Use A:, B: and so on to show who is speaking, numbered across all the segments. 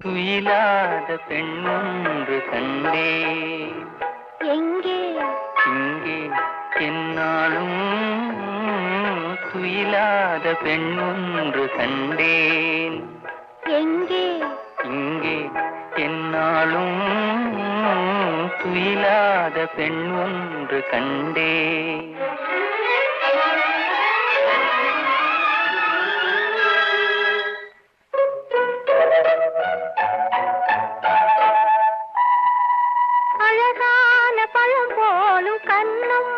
A: துயிலாத பெண் ஒன்று கண்டேன்.
B: எங்கே?
A: இங்கே. என்னாலும் துயிலாத பெண் ஒன்று கண்டேன்.
B: எங்கே?
A: இங்கே. என்னாலும் துயிலாத பெண் ஒன்று கண்டேன்.
B: அழகான பழம் போலும் கன்னம்,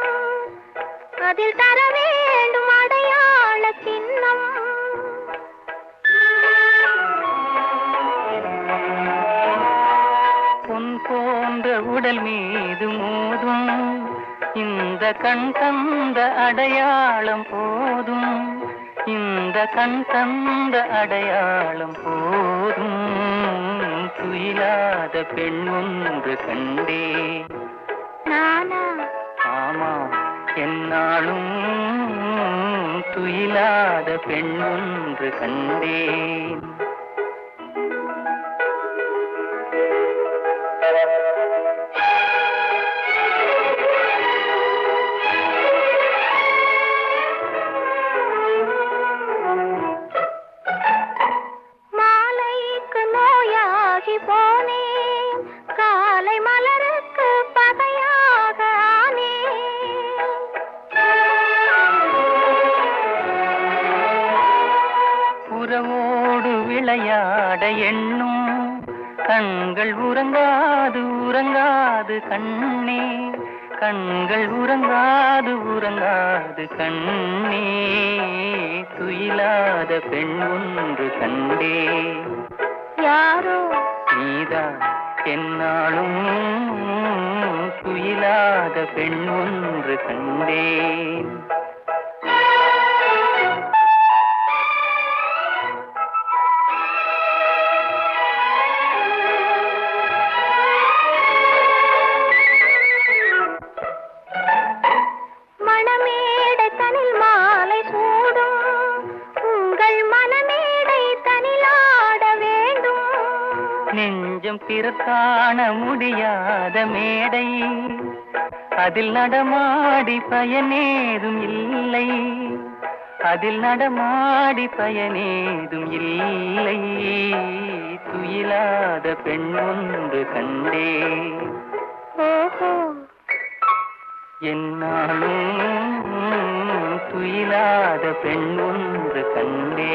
B: அதில் தர வேண்டும் அடையாள சின்னம்.
A: பொன் போன்ற உடல் மீது மோதும் இந்த கண் தந்த அடையாளம் போதும். இந்த கண் தந்த அடையாளம் போதும். துயிலாத பெண் ஒன்று கண்டேன்.
B: நானா?
A: ஆமாம், என்னாலும் துயிலாத பெண் ஒன்று கண்டேன்.
B: மாலைக்கு நோயாகி போனேன், காலை மலருக்கு பகையாக ஆனேன்.
A: உறவோடு விளையாட எண்ணும் கண்கள் உறங்காது உறங்காது கண்ணே. கண்கள் உறங்காது உறங்காது கண்ணே. துயிலாத பெண் ஒன்று கண்டே.
B: யாரோ?
A: நீதான். என்னாலும் துயிலாத பெண் ஒன்று கண்டேன்.
B: மணமேடை தனில் மாலை சூடும், உங்கள் மனமேடை தனிலாட வேண்டும்.
A: நெஞ்சம் பிறர் காண முடியாத மேடை, அதில் நடமாடி பயனேதும் இல்லை. அதில் நடமாடி பயனேதும் இல்லை. துயிலாத பெண் ஒன்று கண்டே.
B: ஓஹோ.
A: என்னாலும் துயிலாத பெண் ஒன்று கண்டே.